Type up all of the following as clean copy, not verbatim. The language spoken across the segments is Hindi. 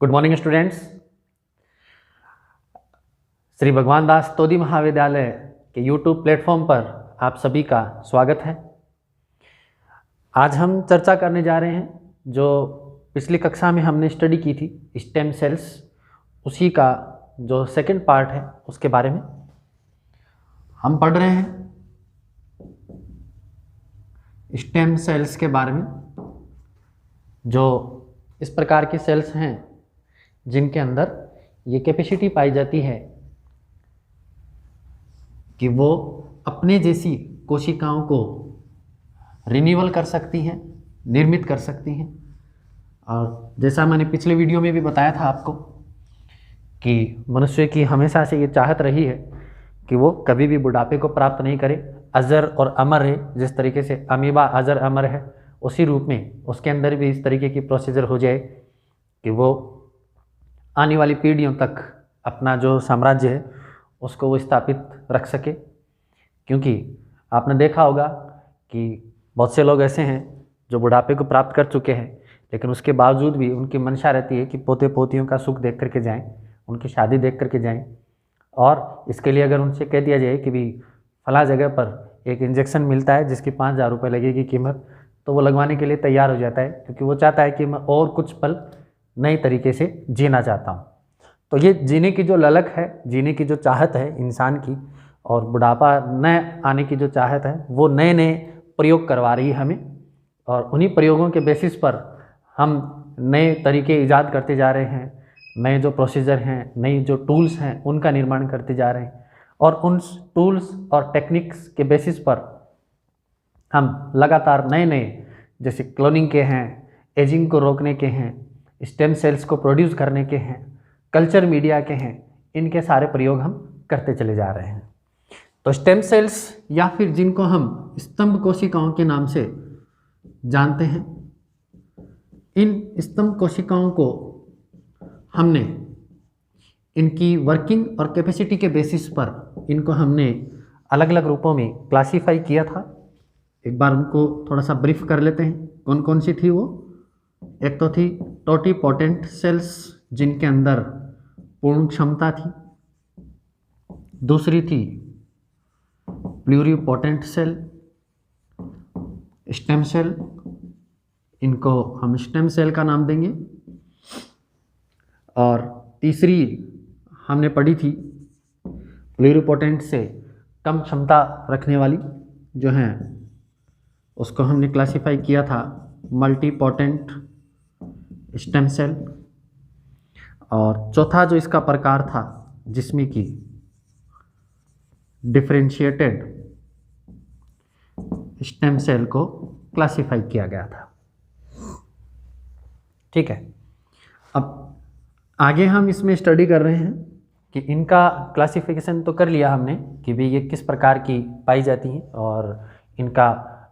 Good morning students. श्री भगवान दास तोदी महाविद्यालय के यूट्यूब प्लेटफॉर्म पर आप सभी का स्वागत है। आज हम चर्चा करने जा रहे हैं जो पिछली कक्षा में हमने स्टडी की थी स्टेम सेल्स, उसी का जो सेकंड पार्ट है उसके बारे में हम पढ़ रहे हैं। स्टेम सेल्स के बारे में, जो इस प्रकार के सेल्स हैं जिनके अंदर ये कैपेसिटी पाई जाती है कि वो अपने जैसी कोशिकाओं को रिन्यूअल कर सकती हैं, निर्मित कर सकती हैं। और जैसा मैंने पिछले वीडियो में भी बताया था आपको कि मनुष्य की हमेशा से ये चाहत रही है कि वो कभी भी बुढ़ापे को प्राप्त नहीं करे, अजर और अमर है। जिस तरीके से अमीबा अजर अमर है, उसी रूप में उसके अंदर भी इस तरीके की प्रोसीजर हो जाए कि वो आने वाली पीढ़ियों तक अपना जो साम्राज्य है उसको वो स्थापित रख सके। क्योंकि आपने देखा होगा कि बहुत से लोग ऐसे हैं जो बुढ़ापे को प्राप्त कर चुके हैं, लेकिन उसके बावजूद भी उनकी मंशा रहती है कि पोते पोतियों का सुख देख करके जाएं, उनकी शादी देख करके जाएं। और इसके लिए अगर उनसे कह दिया जाए कि भी फला जगह पर एक इंजेक्शन मिलता है जिसकी 5,000 रुपये लगेगी कीमत, तो वो लगवाने के लिए तैयार हो जाता है, क्योंकि वो चाहता है कि मैं और कुछ पल नए तरीके से जीना चाहता हूँ। तो ये जीने की जो ललक है, जीने की जो चाहत है इंसान की, और बुढ़ापा न आने की जो चाहत है, वो नए नए प्रयोग करवा रही है हमें। और उन्हीं प्रयोगों के बेसिस पर हम नए तरीके ईजाद करते जा रहे हैं, नए जो प्रोसीजर हैं, नई जो टूल्स हैं उनका निर्माण करते जा रहे हैं। और उन टूल्स और टेक्निक्स के बेसिस पर हम लगातार नए नए, जैसे क्लोनिंग के हैं, एजिंग को रोकने के हैं, स्टेम सेल्स को प्रोड्यूस करने के हैं, कल्चर मीडिया के हैं, इनके सारे प्रयोग हम करते चले जा रहे हैं। तो स्टेम सेल्स, या फिर जिनको हम स्तंभ कोशिकाओं के नाम से जानते हैं, इन स्तंभ कोशिकाओं को हमने इनकी वर्किंग और कैपेसिटी के बेसिस पर इनको हमने अलग अलग रूपों में क्लासीफाई किया था। एक बार उनको थोड़ा सा ब्रीफ कर लेते हैं। कौन कौन सी थी वो? एक तो थी टोटिपोटेंट सेल्स, जिनके अंदर पूर्ण क्षमता थी। दूसरी थी प्लूरिपोटेंट सेल, स्टेम सेल, इनको हम स्टेम सेल का नाम देंगे। और तीसरी हमने पढ़ी थी प्लूरिपोटेंट से कम क्षमता रखने वाली जो हैं, उसको हमने क्लासिफाई किया था मल्टीपोटेंट स्टेम सेल। और चौथा जो इसका प्रकार था जिसमें कि डिफरेंशिएटेड स्टेम सेल को क्लासिफाई किया गया था। ठीक है, अब आगे हम इसमें स्टडी कर रहे हैं कि इनका क्लासिफिकेशन तो कर लिया हमने कि भी ये किस प्रकार की पाई जाती हैं और इनका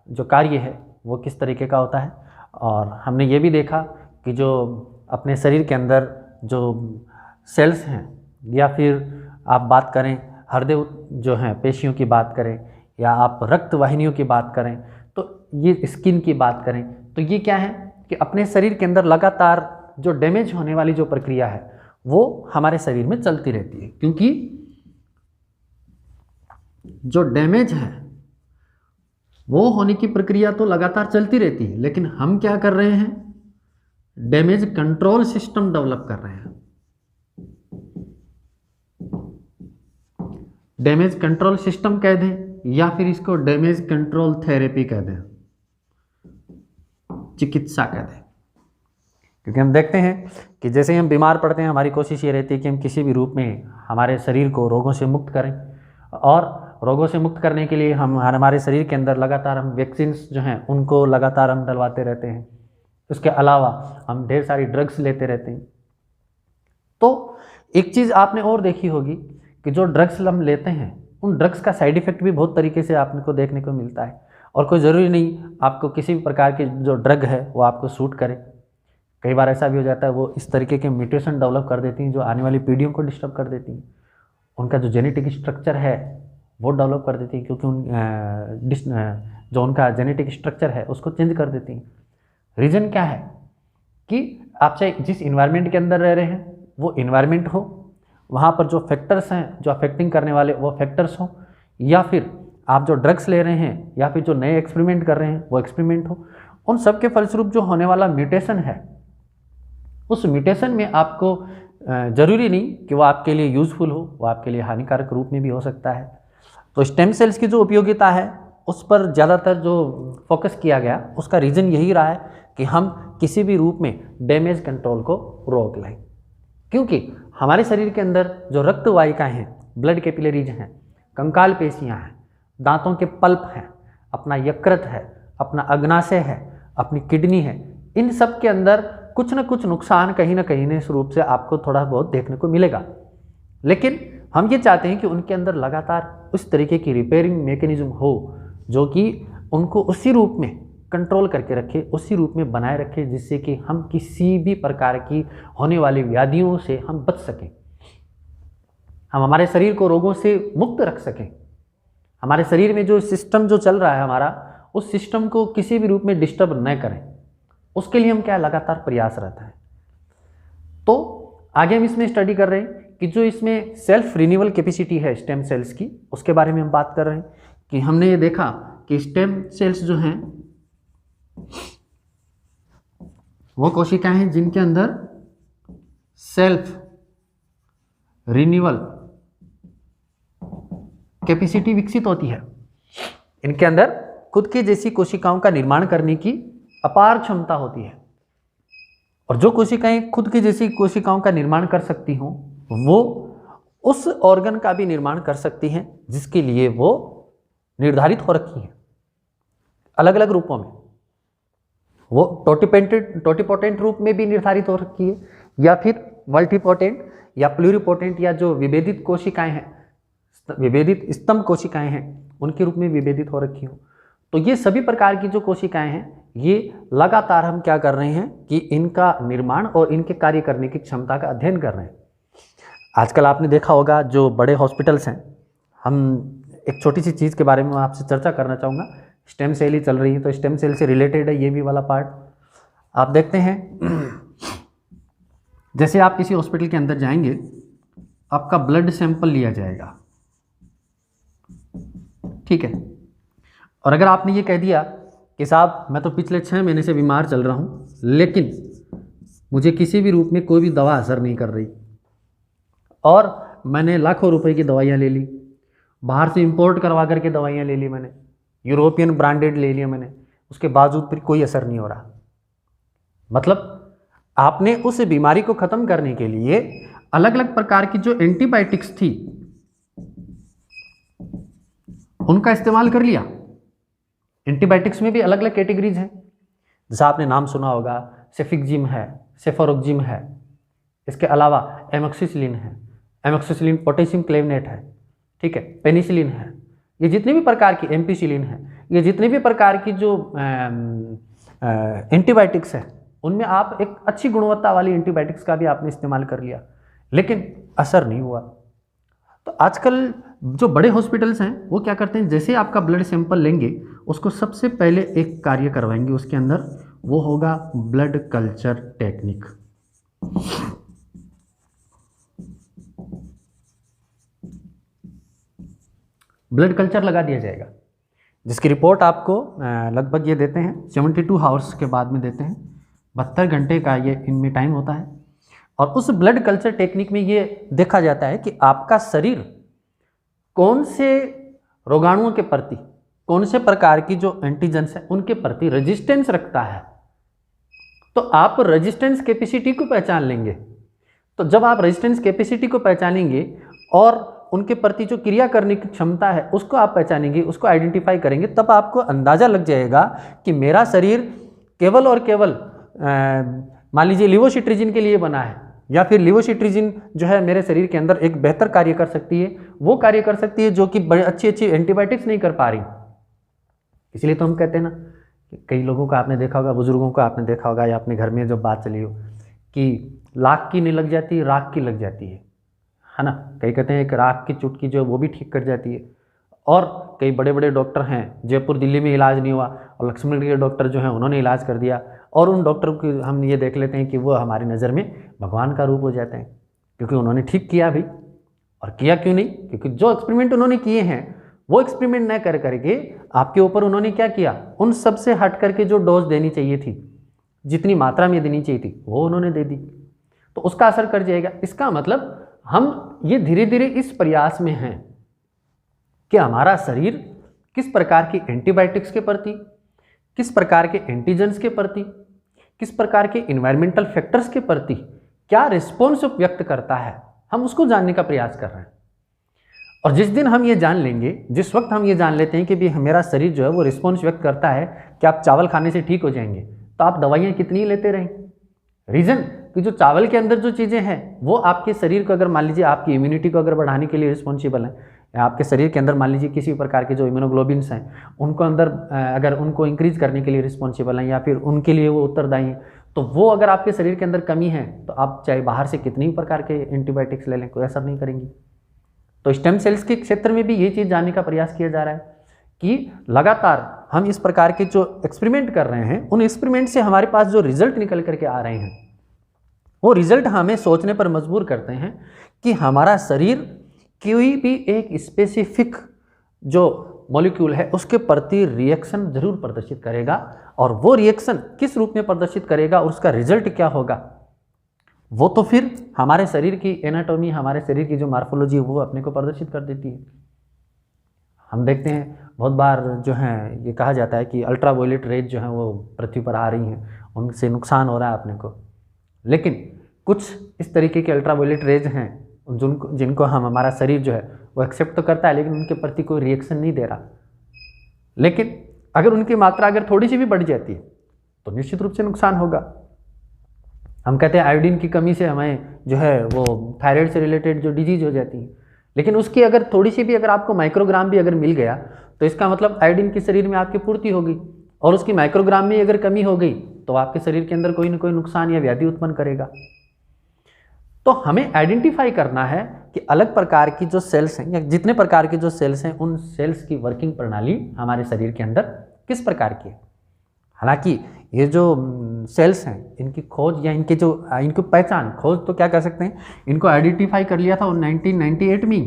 जो कार्य है वो किस तरीके का होता है। और हमने ये भी देखा कि जो अपने शरीर के अंदर जो सेल्स हैं, या फिर आप बात करें हृदय जो हैं पेशियों की बात करें, या आप रक्त वाहिनियों की बात करें, तो ये स्किन की बात करें, तो ये क्या है कि अपने शरीर के अंदर लगातार जो डैमेज होने वाली जो प्रक्रिया है वो हमारे शरीर में चलती रहती है। क्योंकि जो डैमेज है वो होने की प्रक्रिया तो लगातार चलती रहती है, लेकिन हम क्या कर रहे हैं? डैमेज कंट्रोल सिस्टम डेवलप कर रहे हैं। डैमेज कंट्रोल सिस्टम कह दें, या फिर इसको डैमेज कंट्रोल थेरेपी कह दें, चिकित्सा कह दें। क्योंकि हम देखते हैं कि जैसे ही हम बीमार पड़ते हैं, हमारी कोशिश ये रहती है कि हम किसी भी रूप में हमारे शरीर को रोगों से मुक्त करें। और रोगों से मुक्त करने के लिए हम हमारे शरीर के अंदर लगातार हम वैक्सीन्स जो हैं उनको लगातार हम डलवाते रहते हैं। उसके अलावा हम ढेर सारी ड्रग्स लेते रहते हैं। तो एक चीज़ आपने और देखी होगी कि जो ड्रग्स हम लेते हैं, उन ड्रग्स का साइड इफ़ेक्ट भी बहुत तरीके से आपको देखने को मिलता है। और कोई ज़रूरी नहीं आपको किसी भी प्रकार की जो ड्रग है वो आपको सूट करे। कई बार ऐसा भी हो जाता है वो इस तरीके के म्यूटेशन डेवलप कर देती हैं जो आने वाली पीढ़ियों को डिस्टर्ब कर देती हैं। उनका जो जेनेटिक स्ट्रक्चर है वो डेवलप कर देती हैं, क्योंकि जो उनका जेनेटिक स्ट्रक्चर है उसको चेंज कर देती हैं। रीज़न क्या है कि आप चाहे जिस इन्वायरमेंट के अंदर रह रहे हैं वो इन्वायरमेंट हो, वहाँ पर जो फैक्टर्स हैं जो अफेक्टिंग करने वाले वो फैक्टर्स हो, या फिर आप जो ड्रग्स ले रहे हैं या फिर जो नए एक्सपेरिमेंट कर रहे हैं वो एक्सपेरिमेंट हो, उन सब के फलस्वरूप जो होने वाला म्यूटेशन है, उस म्यूटेशन में आपको ज़रूरी नहीं कि वो आपके लिए यूज़फुल हो, वो आपके लिए हानिकारक रूप में भी हो सकता है। तो स्टेम सेल्स की जो उपयोगिता है उस पर ज़्यादातर जो फोकस किया गया उसका रीज़न यही रहा है कि हम किसी भी रूप में डैमेज कंट्रोल को रोक लें, क्योंकि हमारे शरीर के अंदर जो रक्त वाहिकाएँ हैं, ब्लड कैपिलरीज हैं, कंकाल पेशियाँ हैं, दांतों के पल्प हैं, अपना यकृत है, अपना अग्नाशय है, अपनी किडनी है, इन सब के अंदर कुछ न कुछ नुकसान कहीं ना कहीं इस रूप से आपको थोड़ा बहुत देखने को मिलेगा। लेकिन हम ये चाहते हैं कि उनके अंदर लगातार उस तरीके की रिपेयरिंग मैकेनिज्म हो जो कि उनको उसी रूप में कंट्रोल करके रखे, उसी रूप में बनाए रखे, जिससे कि हम किसी भी प्रकार की होने वाली व्याधियों से हम बच सकें, हम हमारे शरीर को रोगों से मुक्त रख सकें, हमारे शरीर में जो सिस्टम जो चल रहा है हमारा, उस सिस्टम को किसी भी रूप में डिस्टर्ब न करें, उसके लिए हम क्या लगातार प्रयासरत हैं। तो आगे हम इसमें स्टडी कर रहे हैं कि जो इसमें सेल्फ रिन्यूअल कैपेसिटी है स्टेम सेल्स की, उसके बारे में हम बात कर रहे हैं कि हमने ये देखा कि स्टेम सेल्स जो हैं वो कोशिकाएं हैं जिनके अंदर सेल्फ रिन्यूअल कैपेसिटी विकसित होती है। इनके अंदर खुद की जैसी कोशिकाओं का निर्माण करने की अपार क्षमता होती है, और जो कोशिकाएं खुद की जैसी कोशिकाओं का निर्माण कर सकती हों वो उस ऑर्गन का भी निर्माण कर सकती हैं जिसके लिए वो निर्धारित हो रखी हैं अलग अलग रूपों में। वो टोटिपोटेंट रूप में भी निर्धारित हो रखी है, या फिर मल्टीपोटेंट या प्लूरिपोटेंट, या जो विभेदित कोशिकाएं हैं, विभेदित स्तंभ कोशिकाएं हैं, उनके रूप में विभेदित हो रखी हो। तो ये सभी प्रकार की जो कोशिकाएं हैं ये लगातार हम क्या कर रहे हैं कि इनका निर्माण और इनके कार्य करने की क्षमता का अध्ययन कर रहे हैं। आजकल आपने देखा होगा जो बड़े हॉस्पिटल्स हैं, हम एक छोटी सी चीज़ के बारे में आपसे चर्चा करना चाहूँगा। स्टेम सेल ही चल रही है तो स्टेम सेल से रिलेटेड है ये भी वाला पार्ट। आप देखते हैं जैसे आप किसी हॉस्पिटल के अंदर जाएंगे, आपका ब्लड सैंपल लिया जाएगा, ठीक है, और अगर आपने ये कह दिया कि साहब मैं तो पिछले 6 महीने से बीमार चल रहा हूँ लेकिन मुझे किसी भी रूप में कोई भी दवा असर नहीं कर रही, और मैंने लाखों रुपए की दवाइयाँ ले ली, बाहर से इंपोर्ट करवा करके दवाइयाँ ले ली, मैंने यूरोपियन ब्रांडेड ले लिया मैंने, उसके बावजूद फिर कोई असर नहीं हो रहा, मतलब आपने उस बीमारी को ख़त्म करने के लिए अलग अलग प्रकार की जो एंटीबायोटिक्स थी उनका इस्तेमाल कर लिया। एंटीबायोटिक्स में भी अलग अलग कैटेगरीज हैं, जैसा आपने नाम सुना होगा, सेफिक्जिम है, सेफोरोक्जिम है, इसके अलावा एमोक्सिसिलिन है, एमोक्सिसिलिन पोटेशियम क्लेवनेट है, ठीक है, पेनिसिलिन है, ये जितने भी प्रकार की एम्पिसिलिन है, ये जितने भी प्रकार की जो एंटीबायोटिक्स है उनमें आप एक अच्छी गुणवत्ता वाली एंटीबायोटिक्स का भी आपने इस्तेमाल कर लिया लेकिन असर नहीं हुआ। तो आजकल जो बड़े हॉस्पिटल्स हैं वो क्या करते हैं, जैसे आपका ब्लड सैंपल लेंगे उसको सबसे पहले एक कार्य करवाएंगे उसके अंदर, वो होगा blood culture technique. Blood culture लगा दिया जाएगा जिसकी रिपोर्ट आपको लगभग ये देते हैं 72 आवर्स के बाद में देते हैं, 72 घंटे का ये इनमें टाइम होता है। और उस ब्लड कल्चर टेक्निक में ये देखा जाता है कि आपका शरीर कौन से रोगाणुओं के प्रति, कौन से प्रकार की जो एंटीजेंस है उनके प्रति रेजिस्टेंस रखता है। तो आप रेजिस्टेंस कैपेसिटी को पहचान लेंगे। तो जब आप रेजिस्टेंस कैपेसिटी को पहचानेंगे और उनके प्रति जो क्रिया करने की क्षमता है उसको आप पहचानेंगे, उसको आइडेंटिफाई करेंगे, तब आपको अंदाज़ा लग जाएगा कि मेरा शरीर केवल और केवल मान लीजिए लिवोसिट्रिजिन के लिए बना है, या फिर लिवोसिट्रिजिन जो है मेरे शरीर के अंदर एक बेहतर कार्य कर सकती है, वो कार्य कर सकती है जो कि बड़ी अच्छी अच्छी एंटीबायोटिक्स नहीं कर पा रही। इसलिए तो हम कहते हैं ना कि कई लोगों को आपने देखा होगा, बुजुर्गों को आपने देखा होगा, या अपने घर में जो बात चली हो कि लाख की नहीं लग जाती, राख की लग जाती है ना। कई कहते हैं एक राख की चुटकी जो वो भी ठीक कर जाती है, और कई बड़े बड़े डॉक्टर हैं, जयपुर दिल्ली में इलाज नहीं हुआ और लक्ष्मण के डॉक्टर जो हैं उन्होंने इलाज कर दिया, और उन डॉक्टर को हम ये देख लेते हैं कि वो हमारी नज़र में भगवान का रूप हो जाते हैं, क्योंकि उन्होंने ठीक किया भी। और किया क्यों नहीं? क्योंकि जो एक्सपेरिमेंट उन्होंने किए हैं वो एक्सपेरिमेंट न कर करके आपके ऊपर उन्होंने क्या किया, उन सब से हट करके जो डोज देनी चाहिए थी, जितनी मात्रा में देनी चाहिए थी, वो उन्होंने दे दी, तो उसका असर कर जाएगा। इसका मतलब हम ये धीरे धीरे इस प्रयास में हैं कि हमारा शरीर किस प्रकार की एंटीबायोटिक्स के प्रति, किस प्रकार के एंटीजेंस के प्रति, किस प्रकार के इन्वायरमेंटल फैक्टर्स के प्रति क्या रिस्पॉन्स व्यक्त करता है, हम उसको जानने का प्रयास कर रहे हैं। और जिस दिन हम ये जान लेंगे, जिस वक्त हम ये जान लेते हैं कि भी मेरा शरीर जो है वो रिस्पॉन्स व्यक्त करता है कि आप चावल खाने से ठीक हो जाएंगे, तो आप दवाइयाँ कितनी लेते रहें। रीज़न कि जो चावल के अंदर जो चीज़ें हैं वो आपके शरीर को, अगर मान लीजिए आपकी इम्यूनिटी को अगर बढ़ाने के लिए रिस्पॉन्सिबल है, या आपके शरीर के अंदर मान लीजिए किसी प्रकार के जो इम्यूनोग्लोबिन्स हैं उनको अंदर अगर उनको इंक्रीज करने के लिए रिस्पॉन्सिबल हैं या फिर उनके लिए वो उत्तरदायी हैं, तो वो अगर आपके शरीर के अंदर कमी है तो आप चाहे बाहर से कितनी भी प्रकार के एंटीबायोटिक्स ले लें, कोई असर नहीं करेंगी। तो स्टेम सेल्स के क्षेत्र में भी ये चीज़ जानने का प्रयास किया जा रहा है कि लगातार हम इस प्रकार के जो एक्सपेरिमेंट कर रहे हैं, उन एक्सपेरिमेंट से हमारे पास जो रिजल्ट निकल करके आ रहे हैं, वो रिजल्ट हमें सोचने पर मजबूर करते हैं कि हमारा शरीर कोई भी एक स्पेसिफिक जो मॉलिक्यूल है उसके प्रति रिएक्शन जरूर प्रदर्शित करेगा, और वो रिएक्शन किस रूप में प्रदर्शित करेगा और उसका रिजल्ट क्या होगा, वो तो फिर हमारे शरीर की एनाटॉमी, हमारे शरीर की जो मार्फोलॉजी वो अपने को प्रदर्शित कर देती है। हम देखते हैं बहुत बार जो है ये कहा जाता है कि अल्ट्रावायलेट रेज जो है वो पृथ्वी पर आ रही हैं, उनसे नुकसान हो रहा है अपने को, लेकिन कुछ इस तरीके के अल्ट्रावायलेट रेज हैं जिनको हमारा शरीर जो है वो एक्सेप्ट तो करता है, लेकिन उनके प्रति कोई रिएक्शन नहीं दे रहा। लेकिन अगर उनकी मात्रा अगर थोड़ी सी भी बढ़ जाती है तो निश्चित रूप से नुकसान होगा। हम कहते हैं आयोडीन की कमी से हमें जो है वो थायराइड से रिलेटेड जो डिजीज हो जाती है, लेकिन उसकी अगर थोड़ी सी भी अगर आपको माइक्रोग्राम भी अगर मिल गया तो इसका मतलब आयोडीन की शरीर में आपकी पूर्ति होगी, और उसकी माइक्रोग्राम में अगर कमी हो गई तो आपके शरीर के अंदर कोई ना कोई नुकसान या व्याधि उत्पन्न करेगा। तो हमें आइडेंटिफाई करना है कि अलग प्रकार की जो सेल्स हैं या जितने प्रकार के जो सेल्स हैं, उन सेल्स की वर्किंग प्रणाली हमारे शरीर के अंदर किस प्रकार की है। हालांकि ये जो सेल्स हैं इनकी खोज या इनकी पहचान, खोज तो क्या कर सकते हैं, इनको आइडेंटिफाई कर लिया था 1998 में,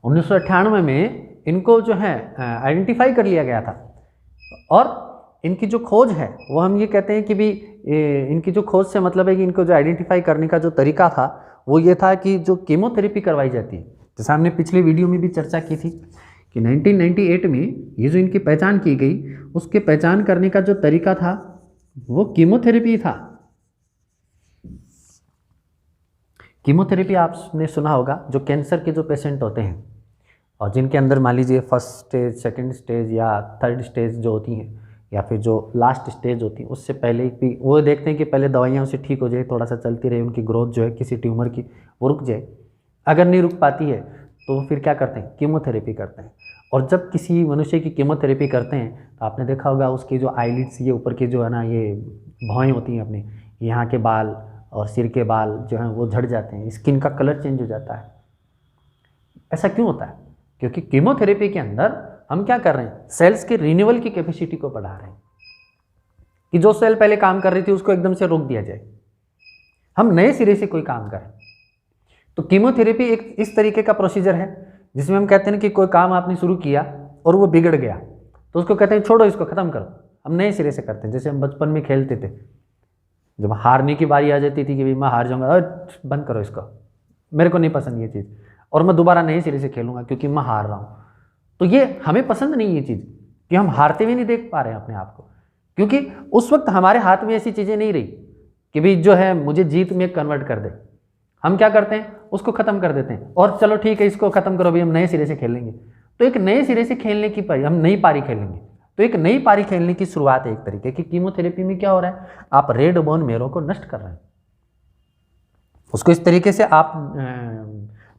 1998 में इनको जो है आइडेंटिफाई कर लिया गया था। और इनकी जो खोज है वो हम ये कहते हैं कि भी इनकी जो खोज से मतलब है कि इनको जो आइडेंटिफाई करने का जो तरीका था वो ये था कि जो कीमोथेरेपी करवाई जाती है, जैसा हमने पिछले वीडियो में भी चर्चा की थी कि 1998 में ये जो इनकी पहचान की गई, उसके पहचान करने का जो तरीका था वो कीमोथेरेपी था। कीमोथेरेपी आपने सुना होगा, जो कैंसर के जो पेशेंट होते हैं और जिनके अंदर मान लीजिए फर्स्ट स्टेज, सेकंड स्टेज या थर्ड स्टेज जो होती हैं, या फिर जो लास्ट स्टेज होती है उससे पहले भी वो देखते हैं कि पहले दवाइयाँ उसे ठीक हो जाए, थोड़ा सा चलती रहे, उनकी ग्रोथ जो है किसी ट्यूमर की वो रुक जाए। अगर नहीं रुक पाती है तो फिर क्या करते हैं, कीमोथेरेपी करते हैं। और जब किसी मनुष्य की कीमोथेरेपी करते हैं तो आपने देखा होगा उसकी जो आईलिड्स, ये ऊपर की जो है ना ये भौएँ होती हैं अपने यहाँ के बाल और सिर के बाल जो हैं वो झड़ जाते हैं, स्किन का कलर चेंज हो जाता है। ऐसा क्यों होता है? क्योंकि कीमोथेरेपी के अंदर हम क्या कर रहे हैं, सेल्स के रिन्यूअल की कैपेसिटी को बढ़ा रहे हैं कि जो सेल पहले काम कर रही थी उसको एकदम से रोक दिया जाए, हम नए सिरे से कोई काम करें। तो कीमोथेरेपी एक इस तरीके का प्रोसीजर है जिसमें हम कहते हैं कि कोई काम आपने शुरू किया और वो बिगड़ गया तो उसको कहते हैं छोड़ो, इसको ख़त्म करो, हम नए सिरे से करते हैं। जैसे हम बचपन में खेलते थे, जब हारने की बारी आ जाती थी कि भाई मैं हार जाऊँगा, बंद करो इसको, मेरे को नहीं पसंद ये चीज़, और मैं दोबारा नए सिरे से खेलूँगा क्योंकि मैं हार रहा हूँ। तो ये हमें पसंद नहीं ये चीज़ कि हम हारते हुए नहीं देख पा रहे हैं अपने आप को, क्योंकि उस वक्त हमारे हाथ में ऐसी चीज़ें नहीं रही कि भाई जो है मुझे जीत में कन्वर्ट कर दे। हम क्या करते हैं, उसको ख़त्म कर देते हैं और चलो ठीक है इसको ख़त्म करो, भाई हम नए सिरे से खेलेंगे। तो एक नए सिरे से खेलने की पारी, हम नई पारी खेलेंगे, तो एक नई पारी खेलने की शुरुआत है एक तरीके की। कीमोथेरेपी में क्या हो रहा है, आप रेड बोन मेरो को नष्ट कर रहे हैं, उसको इस तरीके से आप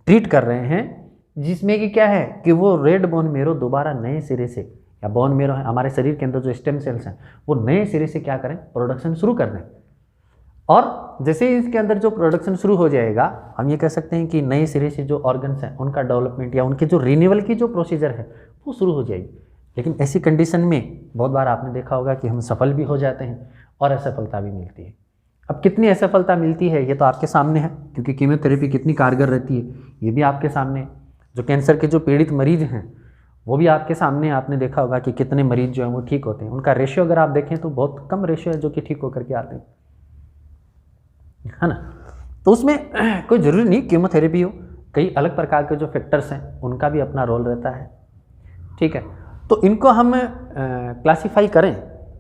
ट्रीट कर रहे हैं जिसमें कि क्या है कि वो रेड बोन मेरो दोबारा नए सिरे से, या बोन मेरो है हमारे शरीर के अंदर जो स्टेम सेल्स हैं वो नए सिरे से क्या करें, प्रोडक्शन शुरू कर दें। और जैसे ही इसके अंदर जो प्रोडक्शन शुरू हो जाएगा, हम ये कह सकते हैं कि नए सिरे से जो ऑर्गन्स हैं उनका डेवलपमेंट या उनके जो रिन्यूअल की जो प्रोसीजर है वो शुरू हो जाएगी। लेकिन ऐसी कंडीशन में बहुत बार आपने देखा होगा कि हम सफल भी हो जाते हैं और असफलता भी मिलती है। अब कितनी असफलता मिलती है ये तो आपके सामने है, क्योंकि कीमोथेरेपी कितनी कारगर रहती है ये भी आपके सामने है। जो कैंसर के जो पीड़ित मरीज हैं वो भी आपके सामने, आपने देखा होगा कि कितने मरीज जो हैं वो ठीक होते हैं। उनका रेशियो अगर आप देखें तो बहुत कम रेशियो है जो कि ठीक होकर के आते हैं, है ना। तो उसमें कोई ज़रूरी नहीं कीमोथेरेपी हो, कई अलग प्रकार के जो फैक्टर्स हैं उनका भी अपना रोल रहता है, ठीक है। तो इनको हम क्लासीफाई करें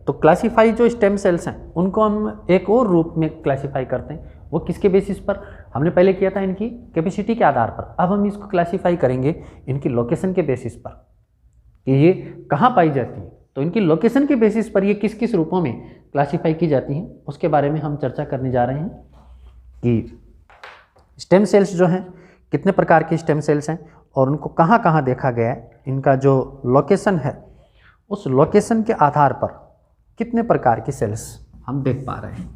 तो क्लासीफाई जो स्टेम सेल्स हैं उनको हम एक और रूप में क्लासीफाई करते हैं। वो किसके बेसिस पर? हमने पहले किया था इनकी कैपेसिटी के आधार पर, अब हम इसको क्लासीफाई करेंगे इनकी लोकेशन के बेसिस पर कि ये कहाँ पाई जाती है। तो इनकी लोकेशन के बेसिस पर ये किस किस रूपों में क्लासीफाई की जाती हैं उसके बारे में हम चर्चा करने जा रहे हैं कि स्टेम सेल्स जो हैं कितने प्रकार के स्टेम सेल्स हैं और उनको कहाँ कहाँ देखा गया है, इनका जो लोकेशन है उस लोकेशन के आधार पर कितने प्रकार की सेल्स हम देख पा रहे हैं।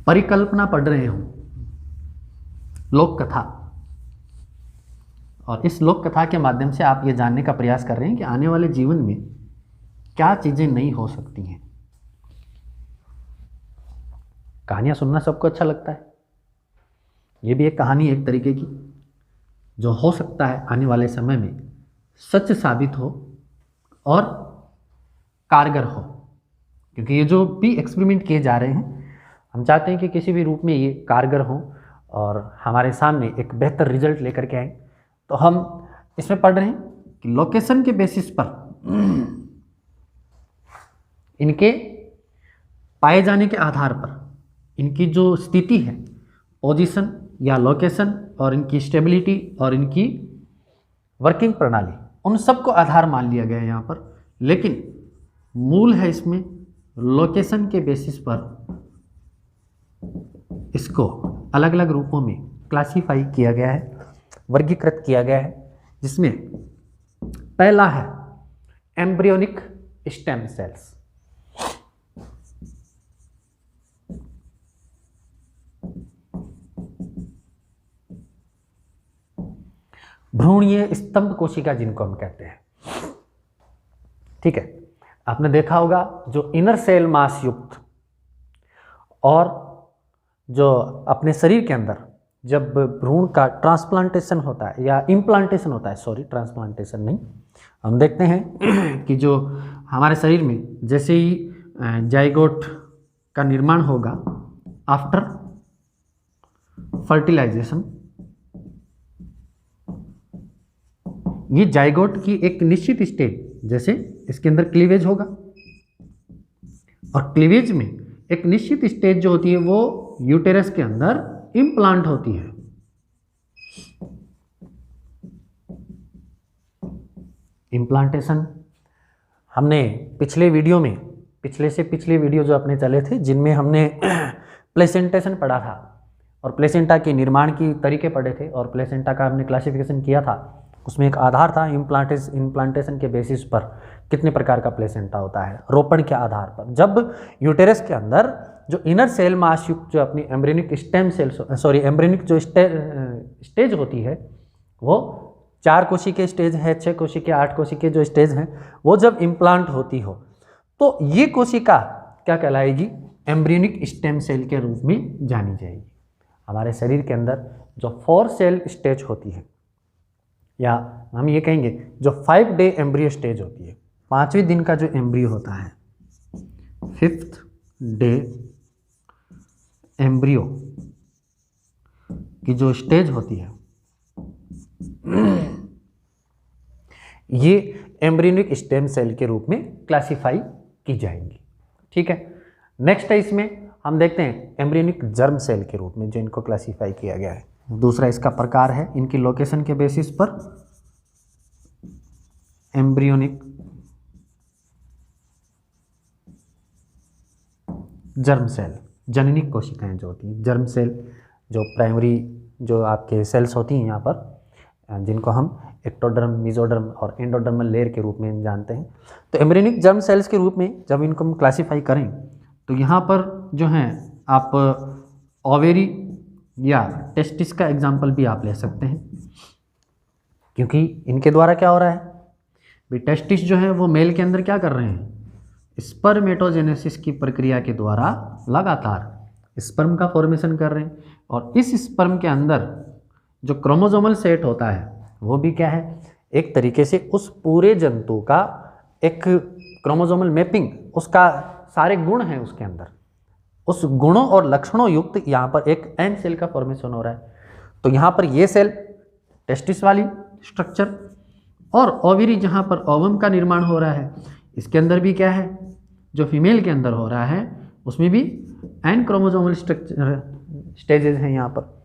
परिकल्पना पढ़ रहे हूं, लोक कथा, और इस लोक कथा के माध्यम से आप ये जानने का प्रयास कर रहे हैं कि आने वाले जीवन में क्या चीजें नई हो सकती हैं। कहानियां सुनना सबको अच्छा लगता है, ये भी एक कहानी एक तरीके की जो हो सकता है आने वाले समय में सच साबित हो और कारगर हो, क्योंकि ये जो भी एक्सपेरिमेंट किए जा रहे हैं हम चाहते हैं कि किसी भी रूप में ये कारगर हो और हमारे सामने एक बेहतर रिजल्ट लेकर के आए। तो हम इसमें पढ़ रहे हैं कि लोकेशन के बेसिस पर इनके पाए जाने के आधार पर इनकी जो स्थिति है, पोजीशन या लोकेशन, और इनकी स्टेबिलिटी और इनकी वर्किंग प्रणाली, उन सब को आधार मान लिया गया है यहाँ पर। लेकिन मूल है इसमें लोकेशन के बेसिस पर इसको अलग अलग रूपों में क्लासीफाई किया गया है, वर्गीकृत किया गया है, जिसमें पहला है एम्ब्रियोनिक स्टेम सेल्स। भ्रूणीय स्तंभ कोशिका जिनको हम कहते हैं, ठीक है। आपने देखा होगा जो इनर सेल मास युक्त और जो अपने शरीर के अंदर जब भ्रूण का ट्रांसप्लांटेशन होता है या इम्प्लांटेशन होता है, सॉरी ट्रांसप्लांटेशन नहीं, हम देखते हैं कि जो हमारे शरीर में जैसे ही जाइगोट का निर्माण होगा आफ्टर फर्टिलाइजेशन, ये जाइगोट की एक निश्चित स्टेज, जैसे इसके अंदर क्लीवेज होगा और क्लीवेज में एक निश्चित स्टेज जो होती है वो यूटेरस के अंदर इम्प्लांट होती है। इम्प्लांटेशन हमने पिछले वीडियो में, पिछले से पिछले वीडियो जो अपने चले थे जिनमें हमने प्लेसेंटेशन पढ़ा था और प्लेसेंटा के निर्माण की तरीके पढ़े थे और प्लेसेंटा का हमने क्लासिफिकेशन किया था। उसमें एक आधार था इम्प्लांटेशन के बेसिस पर कितने प्रकार का प्लेसेंटा होता है, रोपण के आधार पर। जब यूटेरस के अंदर जो इनर सेल मास युक्त जो अपनी embryonic stem cells, sorry embryonic जो स्टेज होती है वो 4 कोशिकीय स्टेज है, 6 कोशिकीय, 8 कोशिकीय जो स्टेज हैं, वो जब इम्प्लांट होती हो तो ये कोशिका क्या कहलाएगी? एम्ब्रियोनिक स्टेम सेल के रूप में जानी जाएगी। हमारे शरीर के अंदर जो 4 सेल स्टेज होती है, या हम ये कहेंगे जो 5 डे एम्ब्रियो स्टेज होती है, 5वें दिन का जो एम्ब्रियो होता है, 5th डे एम्ब्रियो की जो स्टेज होती है ये एम्ब्रियोनिक स्टेम सेल के रूप में क्लासिफाई की जाएंगी, ठीक है। नेक्स्ट है इसमें हम देखते हैं एम्ब्रियोनिक जर्म सेल के रूप में जो इनको क्लासिफाई किया गया है। दूसरा इसका प्रकार है इनकी लोकेशन के बेसिस पर एम्ब्रियोनिक जर्म सेल, जननिक कोशिकाएं जो होती हैं, जर्म सेल जो प्राइमरी जो आपके सेल्स होती हैं यहाँ पर, जिनको हम एक्टोडर्म, मेसोडर्म और एंडोडर्मल लेयर के रूप में जानते हैं। तो एम्ब्रियोनिक जर्म सेल्स के रूप में जब इनको हम क्लासीफाई करें तो यहाँ पर जो हैं आप ओवेरी या टेस्टिस का एग्जाम्पल भी आप ले सकते हैं, क्योंकि इनके द्वारा क्या हो रहा है भी, टेस्टिस जो है वो मेल के अंदर क्या कर रहे हैं, स्पर्मेटोजेनेसिस की प्रक्रिया के द्वारा लगातार स्पर्म का फॉर्मेशन कर रहे हैं, और इस स्पर्म के अंदर जो क्रोमोसोमल सेट होता है वो भी क्या है, एक तरीके से उस पूरे जंतु का एक क्रोमोसोमल मैपिंग, उसका सारे गुण हैं उसके अंदर, उस गुणों और लक्षणों युक्त यहाँ पर एक एन सेल का फॉर्मेशन हो रहा है। तो यहाँ पर ये सेल टेस्टिस वाली स्ट्रक्चर, और ओवरी जहाँ पर ओवम का निर्माण हो रहा है, इसके अंदर भी क्या है, जो फीमेल के अंदर हो रहा है उसमें भी एन क्रोमोसोमल स्ट्रक्चर स्टेजेस हैं यहाँ पर।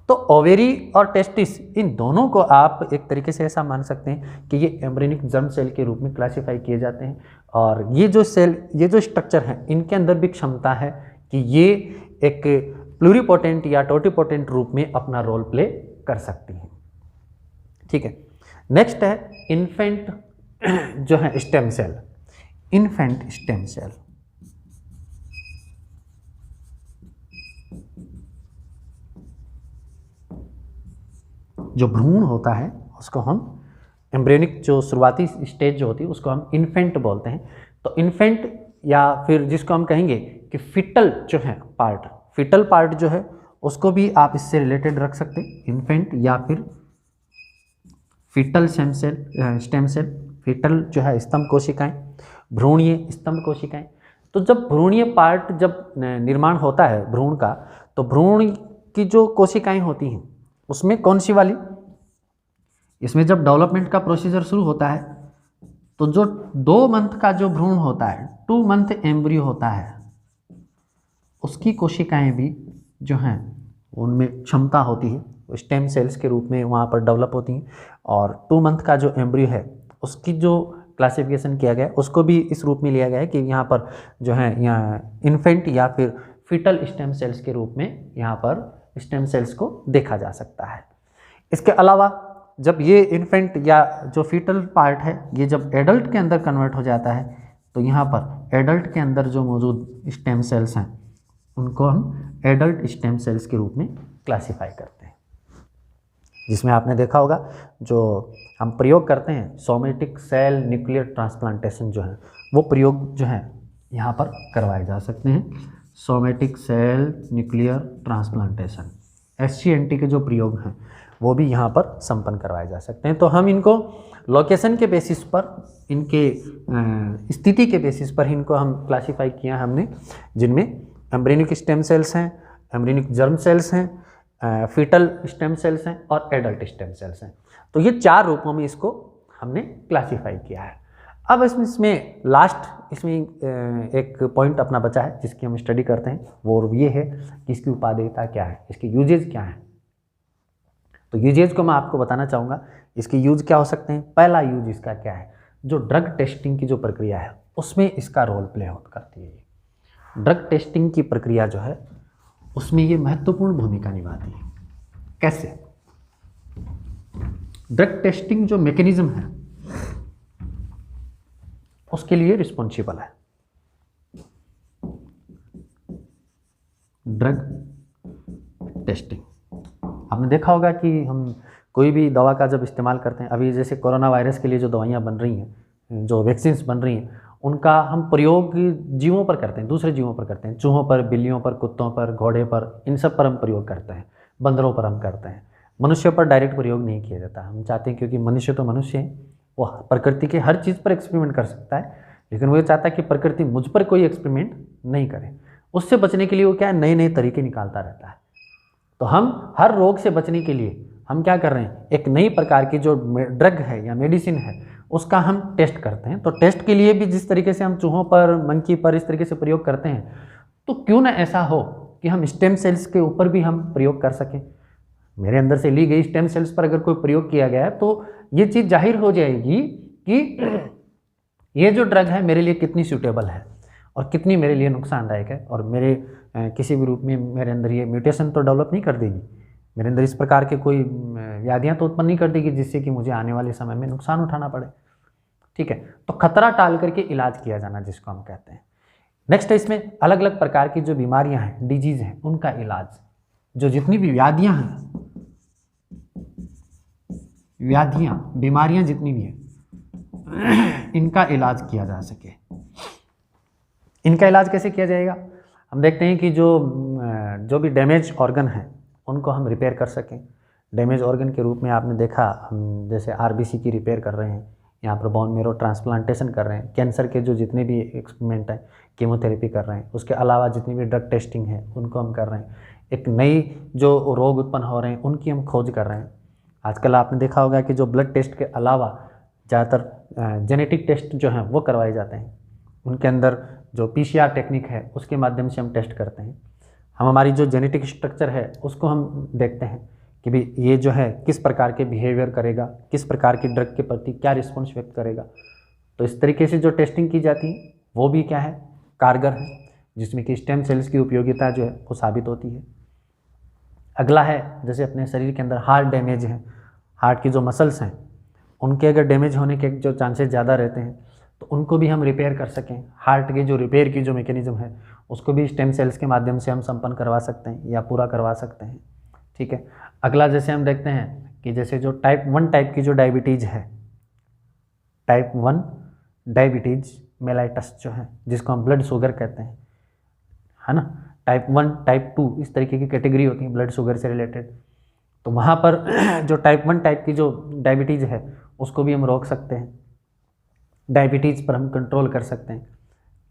तो ओवेरी और टेस्टिस, इन दोनों को आप एक तरीके से ऐसा मान सकते हैं कि ये एम्ब्रियोनिक जर्म सेल के रूप में क्लासीफाई किए जाते हैं। और ये जो सेल, ये जो स्ट्रक्चर हैं, इनके अंदर भी क्षमता है कि ये एक प्लूरिपोटेंट या टोटिपोटेंट रूप में अपना रोल प्ले कर सकती हैं। ठीक है, नेक्स्ट है इन्फेंट जो है stem cell, infant stem cell. जो भ्रूण होता है उसको हम एम्ब्रियोनिक, जो शुरुआती स्टेज जो होती है उसको हम इन्फेंट बोलते हैं। तो इन्फेंट या फिर जिसको हम कहेंगे कि फिटल जो है पार्ट, फिटल पार्ट जो है उसको भी आप इससे रिलेटेड रख सकते हैं, इन्फेंट या फिर फिटल स्टेम सेल। फिटल जो है स्तंभ कोशिकाएं, भ्रूणीय स्तंभ कोशिकाएं। तो जब भ्रूणीय पार्ट जब निर्माण होता है भ्रूण का, तो भ्रूण की जो कोशिकाएं होती हैं उसमें कौन सी वाली, इसमें जब डेवलपमेंट का प्रोसीजर शुरू होता है तो जो 2 मंथ का जो भ्रूण होता है, 2 मंथ एम्ब्रियो होता है, उसकी कोशिकाएं भी जो हैं उनमें क्षमता होती है, स्टेम सेल्स के रूप में वहाँ पर डेवलप होती हैं। और 2 मंथ का जो एम्ब्रियो है उसकी जो क्लासिफिकेशन किया गया उसको भी इस रूप में लिया गया है कि यहाँ पर जो है यहाँ इन्फेंट या फिर फिटल स्टेम सेल्स के रूप में यहाँ पर स्टेम सेल्स को देखा जा सकता है। इसके अलावा जब ये इन्फेंट या जो फीटल पार्ट है ये जब एडल्ट के अंदर कन्वर्ट हो जाता है, तो यहाँ पर एडल्ट के अंदर जो मौजूद स्टेम सेल्स हैं उनको हम एडल्ट स्टेम सेल्स के रूप में क्लासीफाई करते हैं। जिसमें आपने देखा होगा जो हम प्रयोग करते हैं सोमेटिक सेल न्यूक्लियर ट्रांसप्लांटेशन, जो है वो प्रयोग जो है यहाँ पर करवाए जा सकते हैं। Somatic cell nuclear transplantation, SCNT के जो प्रयोग हैं वो भी यहाँ पर संपन्न करवाए जा सकते हैं। तो हम इनको लोकेशन के बेसिस पर, इनके स्थिति के बेसिस पर इनको हम क्लासीफाई किया हमने, जिनमें एम्ब्रियोनिक स्टेम सेल्स हैं, एम्ब्रियोनिक जर्म सेल्स हैं, फीटल स्टेम सेल्स हैं और एडल्ट स्टेम सेल्स हैं। तो ये 4 रूपों में इसको हमने क्लासीफाई किया है। अब इसमें लास्ट इसमें एक पॉइंट अपना बचा है जिसकी हम स्टडी करते हैं, वो ये है कि इसकी उपादेयता क्या है, इसके यूजेज क्या हैं। तो यूजेज को मैं आपको बताना चाहूँगा, इसके यूज क्या हो सकते हैं। पहला यूज इसका क्या है, जो ड्रग टेस्टिंग की जो प्रक्रिया है उसमें इसका रोल प्ले करती है। ड्रग टेस्टिंग की प्रक्रिया जो है उसमें ये महत्वपूर्ण भूमिका निभाती है। कैसे? ड्रग टेस्टिंग जो मैकेनिज्म है उसके लिए रिस्पॉन्सिबल है। ड्रग टेस्टिंग आपने देखा होगा कि हम कोई भी दवा का जब इस्तेमाल करते हैं, अभी जैसे कोरोना वायरस के लिए जो दवाइयाँ बन रही हैं, जो वैक्सीन्स बन रही हैं, उनका हम प्रयोग जीवों पर करते हैं, दूसरे जीवों पर करते हैं, चूहों पर, बिल्लियों पर, कुत्तों पर, घोड़े पर, इन सब पर हम प्रयोग करते हैं, बंदरों पर हम करते हैं। मनुष्य पर डायरेक्ट प्रयोग नहीं किया जाता। हम चाहते हैं, क्योंकि मनुष्य तो मनुष्य है, वो प्रकृति के हर चीज़ पर एक्सपेरिमेंट कर सकता है, लेकिन वो ये चाहता है कि प्रकृति मुझ पर कोई एक्सपेरिमेंट नहीं करे। उससे बचने के लिए वो क्या है, नए नए तरीके निकालता रहता है। तो हम हर रोग से बचने के लिए हम क्या कर रहे हैं, एक नई प्रकार की जो ड्रग है या मेडिसिन है उसका हम टेस्ट करते हैं। तो टेस्ट के लिए भी जिस तरीके से हम चूहों पर, मंकी पर इस तरीके से प्रयोग करते हैं, तो क्यों ना ऐसा हो कि हम स्टेम सेल्स के ऊपर भी हम प्रयोग कर सकें। मेरे अंदर से ली गई स्टेम सेल्स पर अगर कोई प्रयोग किया गया है तो ये चीज़ जाहिर हो जाएगी कि ये जो ड्रग है मेरे लिए कितनी सूटेबल है और कितनी मेरे लिए नुकसानदायक है, और मेरे किसी भी रूप में मेरे अंदर ये म्यूटेशन तो डेवलप नहीं कर देगी, मेरे अंदर इस प्रकार के कोई व्याधियाँ तो उत्पन्न नहीं कर देगी जिससे कि मुझे आने वाले समय में नुकसान उठाना पड़े। ठीक है, तो खतरा टाल करके इलाज किया जाना जिसको हम कहते हैं। नेक्स्ट है इसमें अलग अलग प्रकार की जो बीमारियां हैं, डिजीज हैं, उनका इलाज। जो जितनी भी व्याधियां हैं, व्याधियां बीमारियां जितनी भी हैं, इनका इलाज किया जा सके। इनका इलाज कैसे किया जाएगा? हम देखते हैं कि जो भी डैमेज ऑर्गन हैं उनको हम रिपेयर कर सकें। डैमेज ऑर्गन के रूप में आपने देखा, हम जैसे आरबीसी की रिपेयर कर रहे हैं, यहाँ पर बोन मेरो ट्रांसप्लांटेशन कर रहे हैं, कैंसर के जो जितने भी एक्सपेरिमेंट हैं, कीमोथेरेपी कर रहे हैं, उसके अलावा जितनी भी ड्रग टेस्टिंग है उनको हम कर रहे हैं। एक नई जो रोग उत्पन्न हो रहे हैं उनकी हम खोज कर रहे हैं। आजकल आपने देखा होगा कि जो ब्लड टेस्ट के अलावा ज़्यादातर जेनेटिक टेस्ट जो हैं वो करवाए जाते हैं। उनके अंदर जो पीसीआर टेक्निक है उसके माध्यम से हम टेस्ट करते हैं। हम हमारी जो जेनेटिक स्ट्रक्चर है उसको हम देखते हैं कि भाई ये जो है किस प्रकार के बिहेवियर करेगा, किस प्रकार की ड्रग के प्रति क्या रिस्पॉन्स व्यक्त करेगा। तो इस तरीके से जो टेस्टिंग की जाती है वो भी क्या है, कारगर है, जिसमें कि स्टेम सेल्स की उपयोगिता जो है वो साबित होती है। अगला है जैसे अपने शरीर के अंदर हार्ट डैमेज है, हार्ट की जो मसल्स हैं उनके अगर डैमेज होने के जो चांसेस ज़्यादा रहते हैं तो उनको भी हम रिपेयर कर सकें। हार्ट के जो रिपेयर की जो मैकेनिज्म है उसको भी स्टेम सेल्स के माध्यम से हम संपन्न करवा सकते हैं या पूरा करवा सकते हैं। ठीक है, अगला जैसे हम देखते हैं कि जैसे जो टाइप 1 टाइप की जो डायबिटीज़ है, टाइप 1 डायबिटीज़ मेलाइटस जो है जिसको हम ब्लड शुगर कहते हैं, है ना, टाइप 1 टाइप 2 इस तरीके की कैटेगरी होती है ब्लड शुगर से रिलेटेड। तो वहाँ पर जो टाइप 1 टाइप की जो डायबिटीज़ है उसको भी हम रोक सकते हैं। डायबिटीज़ पर हम कंट्रोल कर सकते हैं।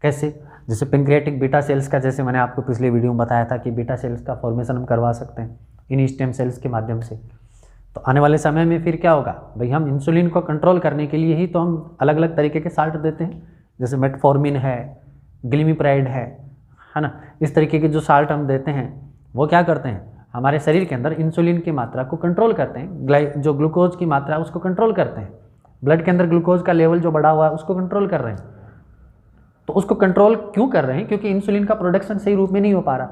कैसे? जैसे पेंक्रियाटिक बीटा सेल्स का, जैसे मैंने आपको पिछले वीडियो में बताया था कि बीटा सेल्स का फॉर्मेशन हम करवा सकते हैं इन स्टेम सेल्स के माध्यम से। तो आने वाले समय में फिर क्या होगा भाई, हम इंसुलिन को कंट्रोल करने के लिए ही तो हम अलग अलग तरीके के साल्ट देते हैं, जैसे मेटफॉर्मिन है, ग्लिमिप्राइड है ना। इस तरीके के जो साल्ट हम देते हैं वो क्या करते हैं, हमारे शरीर के अंदर इंसुलिन की मात्रा को कंट्रोल करते हैं, जो ग्लूकोज की मात्रा है उसको कंट्रोल करते हैं। ब्लड के अंदर ग्लूकोज का लेवल जो बढ़ा हुआ है उसको कंट्रोल कर रहे हैं। तो उसको कंट्रोल क्यों कर रहे हैं? क्योंकि इंसुलिन का प्रोडक्शन सही रूप में नहीं हो पा रहा।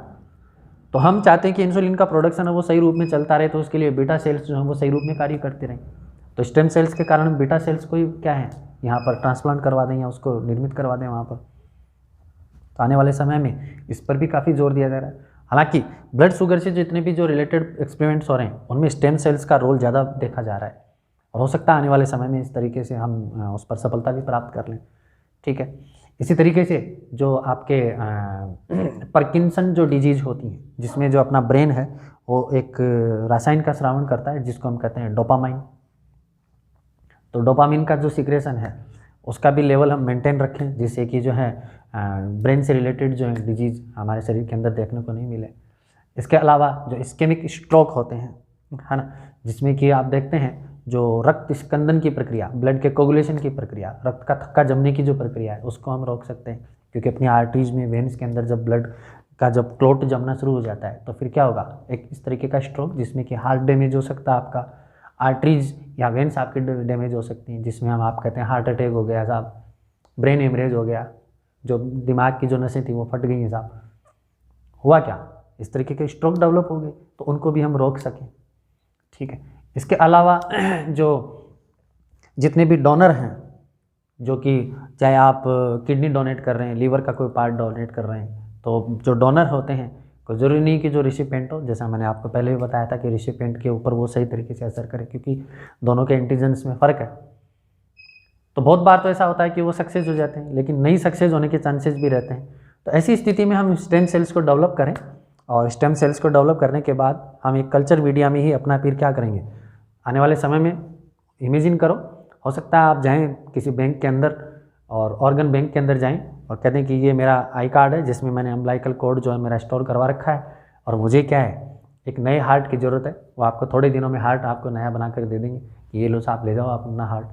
तो हम चाहते हैं कि इंसुलिन का प्रोडक्शन है वो सही रूप में चलता रहे, तो उसके लिए बीटा सेल्स जो है वो सही रूप में कार्य करते रहें। तो स्टेम सेल्स के कारण बीटा सेल्स को क्या है, यहाँ पर ट्रांसप्लांट करवा दें या उसको निर्मित करवा दें वहाँ पर। तो आने वाले समय में इस पर भी काफ़ी जोर दिया जा रहा है। हालांकि ब्लड शुगर से जितने भी जो रिलेटेड एक्सपेरिमेंट्स हो रहे हैं उनमें स्टेम सेल्स का रोल ज़्यादा देखा जा रहा है, और हो सकता है आने वाले समय में इस तरीके से हम उस पर सफलता भी प्राप्त कर लें। ठीक है, इसी तरीके से जो आपके पार्किंसन जो डिजीज़ होती हैं जिसमें जो अपना ब्रेन है वो एक रासायन का स्रावन करता है जिसको हम कहते हैं डोपामाइन। तो डोपामिन का जो सिक्रेशन है उसका भी लेवल हम मेंटेन रखें, जिससे कि जो है ब्रेन से रिलेटेड जो है डिजीज़ हमारे शरीर के अंदर देखने को नहीं मिले। इसके अलावा जो इस्केमिक स्ट्रोक होते हैं, है ना, जिसमें कि आप देखते हैं जो रक्त स्कंदन की प्रक्रिया, ब्लड के कोगुलेशन की प्रक्रिया, रक्त का थक्का जमने की जो प्रक्रिया है उसको हम रोक सकते हैं। क्योंकि अपनी आर्टरीज में, वेन्स के अंदर जब ब्लड का जब क्लोट जमना शुरू हो जाता है तो फिर क्या होगा, एक इस तरीके का स्ट्रोक जिसमें कि हार्ट डैमेज हो सकता है आपका, आर्टरीज या वेन्स आपकी डैमेज हो सकती हैं, जिसमें हम आप कहते हैं हार्ट अटैक हो गया साहब, ब्रेन हेमरेज हो गया, जो दिमाग की जो नसें थी वो फट गई हैं साहब। हुआ क्या, इस तरीके के स्ट्रोक डेवलप हो गए, तो उनको भी हम रोक सकें। ठीक है, इसके अलावा जो जितने भी डोनर हैं, जो कि चाहे आप किडनी डोनेट कर रहे हैं, लीवर का कोई पार्ट डोनेट कर रहे हैं, तो जो डोनर होते हैं कोई ज़रूरी नहीं कि जो रिसिपेंट हो, जैसा मैंने आपको पहले भी बताया था कि रिसिपेंट के ऊपर वो सही तरीके से असर करे, क्योंकि दोनों के एंटीजेंस में फ़र्क है। तो बहुत बार तो ऐसा होता है कि वो सक्सेस हो जाते हैं, लेकिन नहीं सक्सेस होने के चांसेस भी रहते हैं। तो ऐसी स्थिति में हम स्टेम सेल्स को डेवलप करें, और स्टेम सेल्स को डेवलप करने के बाद हम एक कल्चर मीडिया में ही अपना फिर क्या करेंगे, आने वाले समय में इमेजिन करो, हो सकता है आप जाएं किसी बैंक के अंदर और ऑर्गन बैंक के अंदर जाएं और कहते हैं कि ये मेरा आई कार्ड है जिसमें मैंने अम्बिलिकल कोड जो है मेरा स्टोर करवा रखा है, और मुझे क्या है, एक नए हार्ट की ज़रूरत है। वो आपको थोड़े दिनों में हार्ट आपको नया बना कर दे देंगे कि ये लो साहब, ले जाओ आप अपना हार्ट।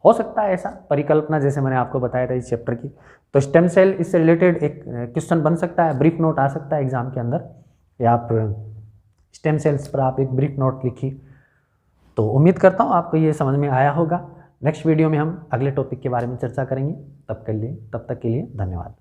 हो सकता है ऐसा परिकल्पना, जैसे मैंने आपको बताया था इस चैप्टर की। तो स्टेम सेल इससे रिलेटेड एक क्वेश्चन बन सकता है, ब्रीफ नोट आ सकता है एग्जाम के अंदर, या आप स्टेम सेल्स पर आप एक ब्रीफ नोट लिखिए। तो उम्मीद करता हूँ आपको ये समझ में आया होगा। नेक्स्ट वीडियो में हम अगले टॉपिक के बारे में चर्चा करेंगे। तब तक के लिए धन्यवाद।